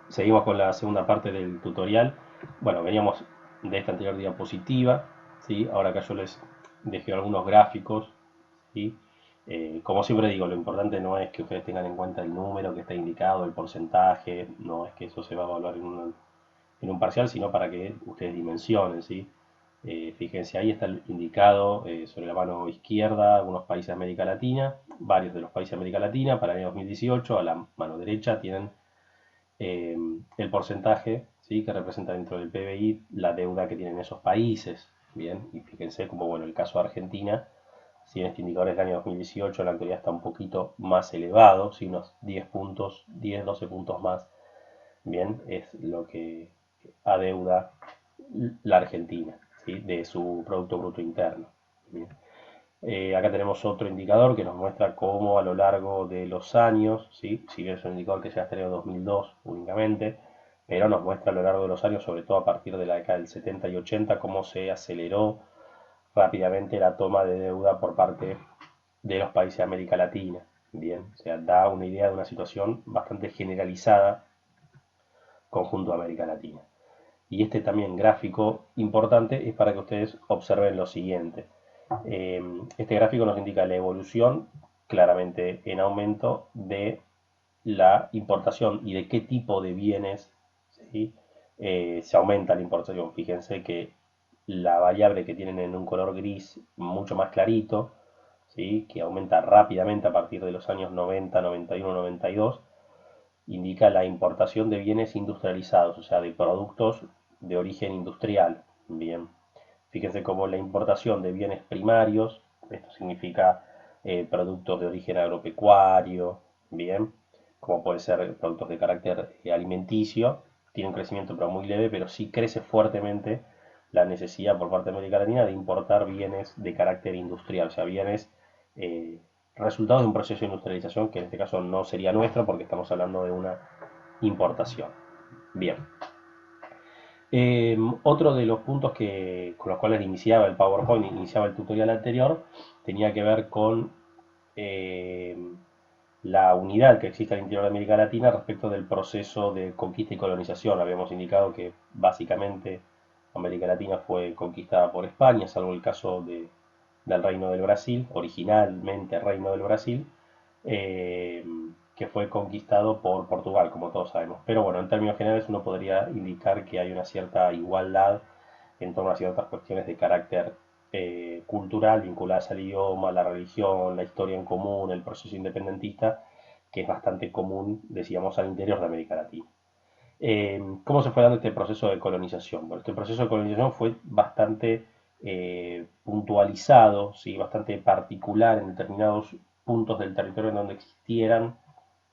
Seguimos con la segunda parte del tutorial. Bueno, veníamos de esta anterior diapositiva, ¿sí? Ahora acá yo les dejé algunos gráficos, ¿sí? Como siempre digo, lo importante no es que ustedes tengan en cuenta el número que está indicado, el porcentaje, no es que eso se va a evaluar en un parcial, sino para que ustedes dimensionen, ¿sí? Fíjense, ahí está indicado sobre la mano izquierda algunos países de América Latina, varios de los países de América Latina para el año 2018. A la mano derecha tienen eh, el porcentaje, ¿sí?, que representa dentro del PBI la deuda que tienen esos países. Bien, y fíjense como, bueno, el caso de Argentina, si en este indicador del año 2018 la actualidad está un poquito más elevado, ¿sí?, unos 10 puntos, 10, 12 puntos más, bien, es lo que adeuda la Argentina, ¿sí?, de su Producto Bruto Interno. Bien. Acá tenemos otro indicador que nos muestra cómo a lo largo de los años, ¿sí?, si bien es un indicador que se hasta el año 2002 únicamente, pero nos muestra a lo largo de los años, sobre todo a partir de la década del 70 y 80, cómo se aceleró rápidamente la toma de deuda por parte de los países de América Latina. Bien, o sea, da una idea de una situación bastante generalizada conjunto de América Latina. Y este también gráfico importante es para que ustedes observen lo siguiente. Este gráfico nos indica la evolución claramente en aumento de la importación y de qué tipo de bienes, ¿sí?, se aumenta la importación. Fíjense que la variable que tienen en un color gris mucho más clarito, ¿sí?, que aumenta rápidamente a partir de los años 90, 91, 92, indica la importación de bienes industrializados, o sea, de productos de origen industrial. Bien, fíjense cómo la importación de bienes primarios, esto significa productos de origen agropecuario, bien, como puede ser productos de carácter alimenticio, tiene un crecimiento pero muy leve, pero sí crece fuertemente la necesidad por parte de América Latina de importar bienes de carácter industrial, o sea, bienes eh, resultados de un proceso de industrialización que en este caso no sería nuestro porque estamos hablando de una importación. Bien. Otro de los puntos con los cuales iniciaba el PowerPoint, iniciaba el tutorial anterior, tenía que ver con eh, la unidad que existe al interior de América Latina respecto del proceso de conquista y colonización. Habíamos indicado que básicamente América Latina fue conquistada por España, salvo el caso del Reino del Brasil, originalmente Reino del Brasil, eh, que fue conquistado por Portugal, como todos sabemos. Pero bueno, en términos generales uno podría indicar que hay una cierta igualdad en torno a ciertas cuestiones de carácter cultural vinculadas al idioma, la religión, la historia en común, el proceso independentista, que es bastante común, decíamos, al interior de América Latina. ¿Cómo se fue dando este proceso de colonización? Bueno, este proceso de colonización fue bastante puntualizado, ¿sí?, bastante particular en determinados puntos del territorio en donde existieran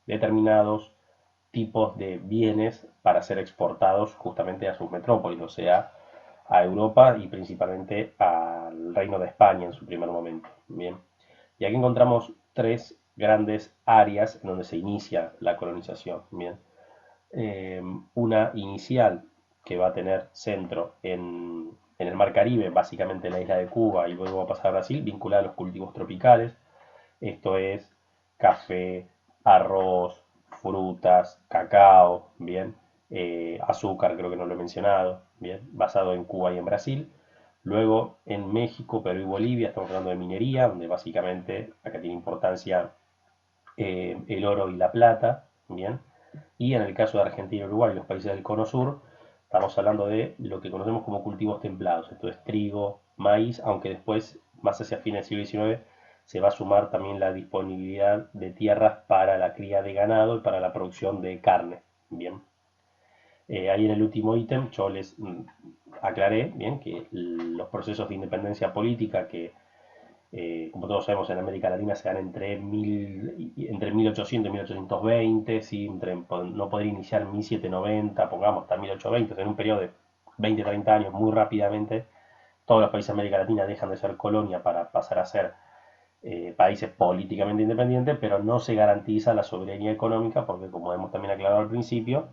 determinados tipos de bienes para ser exportados justamente a sus metrópolis, o sea, a Europa y principalmente al Reino de España en su primer momento. Bien. Y aquí encontramos tres grandes áreas en donde se inicia la colonización. Bien. Una inicial que va a tener centro en el Mar Caribe, básicamente en la isla de Cuba, y luego va a pasar a Brasil, vinculada a los cultivos tropicales. Esto es café, arroz, frutas, cacao, bien, azúcar, creo que no lo he mencionado, bien, basado en Cuba y en Brasil. Luego en México, Perú y Bolivia estamos hablando de minería, donde básicamente acá tiene importancia el oro y la plata, bien. Y en el caso de Argentina, Uruguay y los países del Cono Sur, estamos hablando de lo que conocemos como cultivos templados. Esto es trigo, maíz, aunque después, más hacia fines del siglo XIX, se va a sumar también la disponibilidad de tierras para la cría de ganado y para la producción de carne. Bien. Ahí en el último ítem yo les aclaré bien que los procesos de independencia política que como todos sabemos, en América Latina se dan entre 1800 y 1820, ¿sí? No poder iniciar en 1790, pongamos, hasta 1820, en un periodo de 20, 30 años, muy rápidamente, todos los países de América Latina dejan de ser colonia para pasar a ser países políticamente independientes, pero no se garantiza la soberanía económica porque, como hemos también aclarado al principio,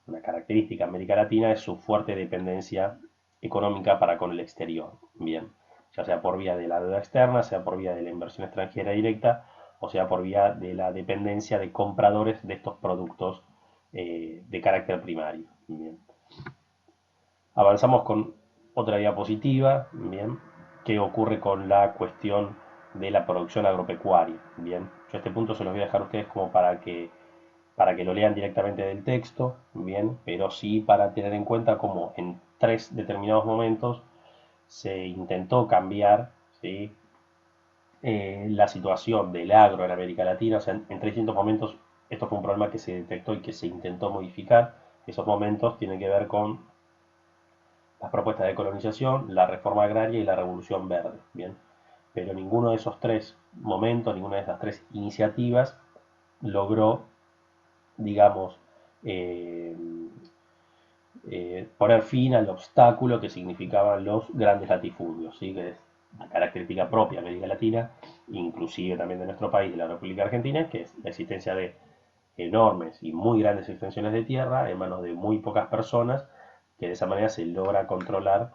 una característica de América Latina es su fuerte dependencia económica para con el exterior. Bien, ya sea por vía de la deuda externa, sea por vía de la inversión extranjera directa, o sea por vía de la dependencia de compradores de estos productos de carácter primario. Bien. Avanzamos con otra diapositiva, bien, qué ocurre con la cuestión de la producción agropecuaria. Bien, yo este punto se los voy a dejar a ustedes como para que lo lean directamente del texto, bien, pero sí para tener en cuenta cómo en tres determinados momentos se intentó cambiar, ¿sí? La situación del agro en América Latina. O sea, en 300 momentos esto fue un problema que se detectó y que se intentó modificar. Esos momentos tienen que ver con las propuestas de colonización, la reforma agraria y la revolución verde. Bien, pero ninguno de esos tres momentos, ninguna de esas tres iniciativas logró, digamos, eh, poner fin al obstáculo que significaban los grandes latifundios, ¿sí? Que es una característica propia de América Latina, inclusive también de nuestro país, de la República Argentina, que es la existencia de enormes y muy grandes extensiones de tierra en manos de muy pocas personas, que de esa manera se logra controlar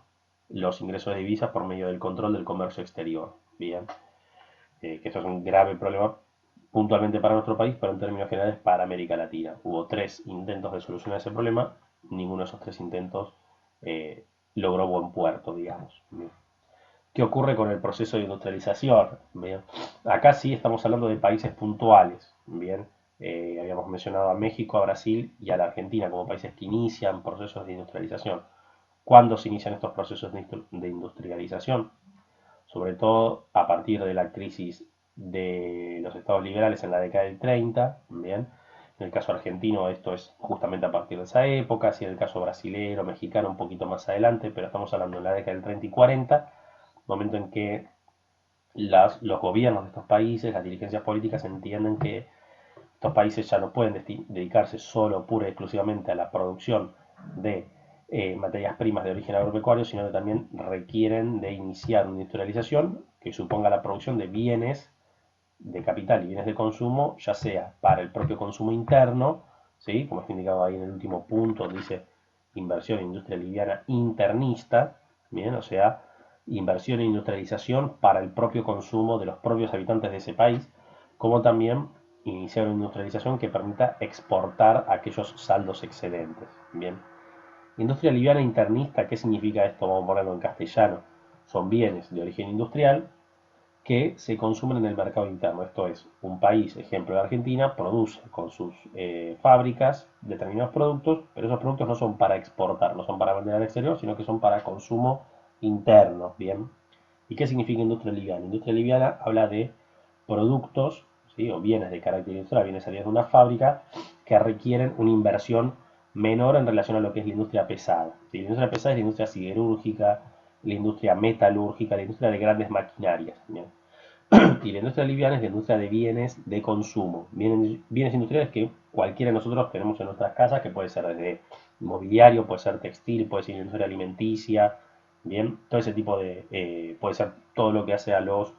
los ingresos de divisas por medio del control del comercio exterior. Bien, que esto es un grave problema puntualmente para nuestro país, pero en términos generales para América Latina. Hubo tres intentos de solucionar ese problema, ninguno de esos tres intentos logró buen puerto, digamos. Bien. ¿Qué ocurre con el proceso de industrialización? Bien. Acá sí estamos hablando de países puntuales. Bien. Habíamos mencionado a México, a Brasil y a la Argentina como países que inician procesos de industrialización. ¿Cuándo se inician estos procesos de industrialización? Sobre todo a partir de la crisis de los estados liberales en la década del 30, ¿bien? En el caso argentino esto es justamente a partir de esa época, así en el caso brasilero, mexicano un poquito más adelante, pero estamos hablando de la década del 30 y 40, momento en que los gobiernos de estos países, las dirigencias políticas entienden que estos países ya no pueden dedicarse solo, pura y exclusivamente a la producción de materias primas de origen agropecuario, sino que también requieren de iniciar una industrialización que suponga la producción de bienes de capital y bienes de consumo, ya sea para el propio consumo interno, ¿sí? Como está indicado ahí en el último punto, dice inversión en industria liviana internista, bien, o sea, inversión e industrialización para el propio consumo de los propios habitantes de ese país, como también iniciar una industrialización que permita exportar aquellos saldos excedentes. Bien. Industria liviana internista, ¿qué significa esto? Vamos a ponerlo en castellano. Son bienes de origen industrial que se consumen en el mercado interno. Esto es, un país, ejemplo de Argentina, produce con sus fábricas determinados productos, pero esos productos no son para exportar, no son para vender al exterior, sino que son para consumo interno. Bien. ¿Y qué significa industria liviana? Industria liviana habla de productos, ¿sí? O bienes de carácter industrial, bienes salidos de una fábrica que requieren una inversión menor en relación a lo que es la industria pesada. ¿Sí? La industria pesada es la industria siderúrgica, la industria metalúrgica, la industria de grandes maquinarias. ¿Bien? Y la industria liviana es la industria de bienes de consumo, bienes industriales que cualquiera de nosotros tenemos en nuestras casas, que puede ser desde mobiliario, puede ser textil, puede ser industria alimenticia, bien, todo ese tipo de, puede ser todo lo que hace a los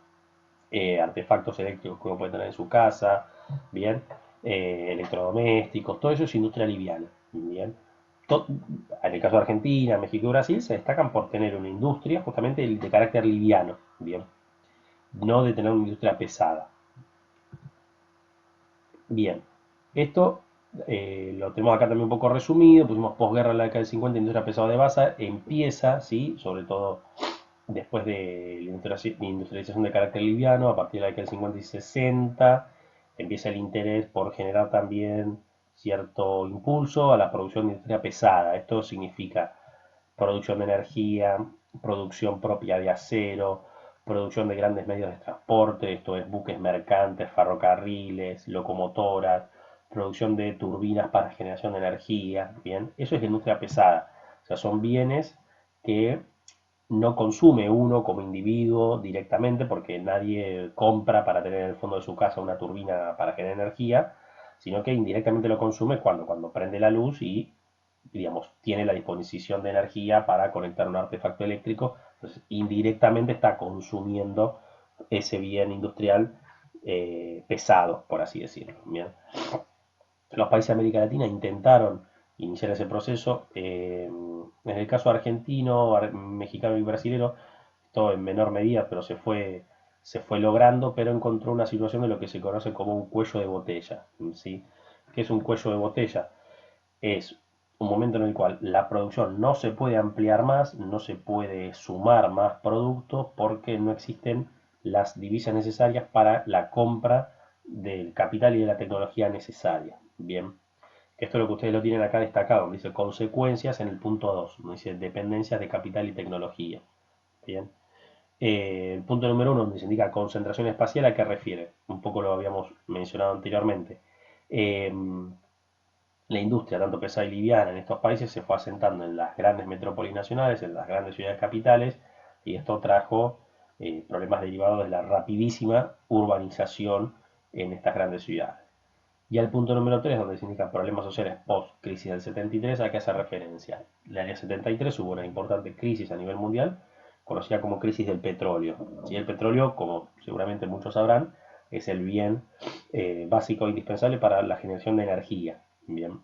artefactos eléctricos que uno puede tener en su casa, bien, electrodomésticos, todo eso es industria liviana, bien. En el caso de Argentina, México y Brasil se destacan por tener una industria justamente de carácter liviano, bien, no de tener una industria pesada. Bien, esto lo tenemos acá también un poco resumido, pusimos posguerra en la década del 50, industria pesada de base, empieza, ¿sí? Sobre todo después de la industrialización de carácter liviano, a partir de la década del 50 y 60, empieza el interés por generar también cierto impulso a la producción de industria pesada. Esto significa producción de energía, producción propia de acero, producción de grandes medios de transporte, esto es buques mercantes, ferrocarriles, locomotoras, producción de turbinas para generación de energía, bien, eso es la industria pesada, o sea, son bienes que no consume uno como individuo directamente porque nadie compra para tener en el fondo de su casa una turbina para generar energía, sino que indirectamente lo consume cuando prende la luz y digamos, tiene la disposición de energía para conectar un artefacto eléctrico, entonces indirectamente está consumiendo ese bien industrial pesado, por así decirlo. ¿Bien? Los países de América Latina intentaron iniciar ese proceso. En el caso argentino, mexicano y brasilero, todo en menor medida, pero se fue logrando, pero encontró una situación de lo que se conoce como un cuello de botella. ¿Sí? ¿Qué es un cuello de botella? es un momento en el cual la producción no se puede ampliar más, no se puede sumar más productos porque no existen las divisas necesarias para la compra del capital y de la tecnología necesaria. Bien, esto es lo que ustedes lo tienen acá destacado, dice consecuencias en el punto 2, dice dependencias de capital y tecnología. Bien, el punto número 1, donde se indica concentración espacial, ¿a qué refiere? Un poco lo habíamos mencionado anteriormente. Eh, la industria, tanto pesada y liviana, en estos países se fue asentando en las grandes metrópolis nacionales, en las grandes ciudades capitales, y esto trajo problemas derivados de la rapidísima urbanización en estas grandes ciudades. Y al punto número 3, donde se indican problemas sociales post-crisis del 73, ¿a qué hace referencia? En el año 73 hubo una importante crisis a nivel mundial, conocida como crisis del petróleo. Y el petróleo, como seguramente muchos sabrán, es el bien básico e indispensable para la generación de energía. Bien,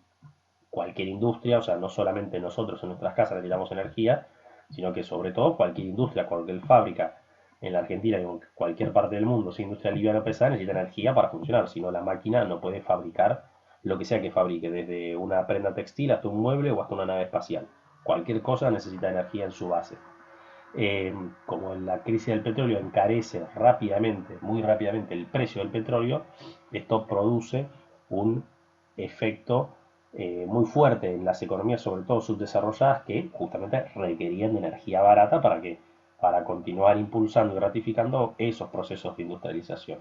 cualquier industria, o sea, no solamente nosotros en nuestras casas necesitamos energía, sino que sobre todo cualquier industria, cualquier fábrica en la Argentina y en cualquier parte del mundo, si industria liviana o pesada, necesita energía para funcionar, si no la máquina no puede fabricar lo que sea que fabrique, desde una prenda textil hasta un mueble o hasta una nave espacial. Cualquier cosa necesita energía en su base. Como la crisis del petróleo encarece rápidamente, muy rápidamente el precio del petróleo, esto produce un efecto muy fuerte en las economías, sobre todo subdesarrolladas, que justamente requerían de energía barata para continuar impulsando y ratificando esos procesos de industrialización.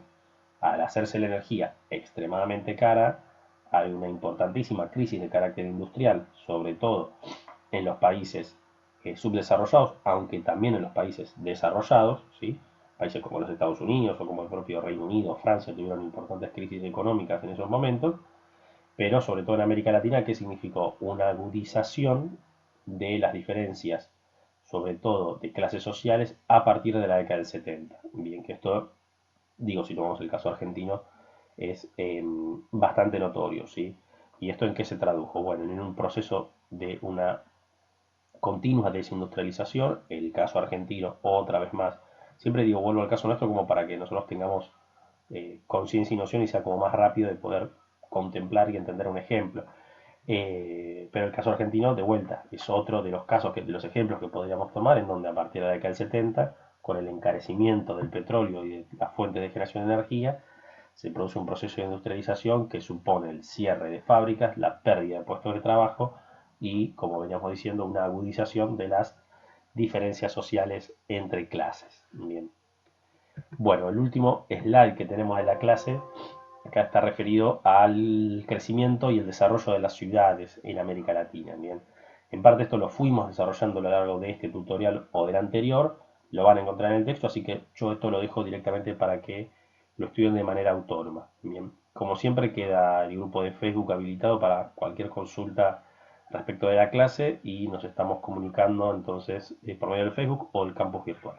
Al hacerse la energía extremadamente cara, hay una importantísima crisis de carácter industrial, sobre todo en los países subdesarrollados, aunque también en los países desarrollados, ¿sí? Países como los Estados Unidos o como el propio Reino Unido, Francia, tuvieron importantes crisis económicas en esos momentos, pero sobre todo en América Latina, que significó una agudización de las diferencias, sobre todo de clases sociales, a partir de la década del 70. Bien, que esto, digo, si tomamos el caso argentino, es bastante notorio, ¿sí? ¿Y esto en qué se tradujo? Bueno, en un proceso de una continua desindustrialización, el caso argentino otra vez más. Siempre digo, vuelvo al caso nuestro como para que nosotros tengamos conciencia y noción y sea como más rápido de poder contemplar y entender un ejemplo. Pero el caso argentino, de vuelta, es otro de los casos, de los ejemplos que podríamos tomar, en donde a partir de la década del 70, con el encarecimiento del petróleo y de las fuentes de generación de energía, se produce un proceso de industrialización que supone el cierre de fábricas, la pérdida de puestos de trabajo y, como veníamos diciendo, una agudización de las diferencias sociales entre clases. Bien. Bueno, el último slide que tenemos de la clase acá está referido al crecimiento y el desarrollo de las ciudades en América Latina. Bien. En parte esto lo fuimos desarrollando a lo largo de este tutorial o del anterior, lo van a encontrar en el texto, así que yo esto lo dejo directamente para que lo estudien de manera autónoma. Bien. Como siempre queda el grupo de Facebook habilitado para cualquier consulta respecto de la clase y nos estamos comunicando entonces por medio del Facebook o el campus virtual.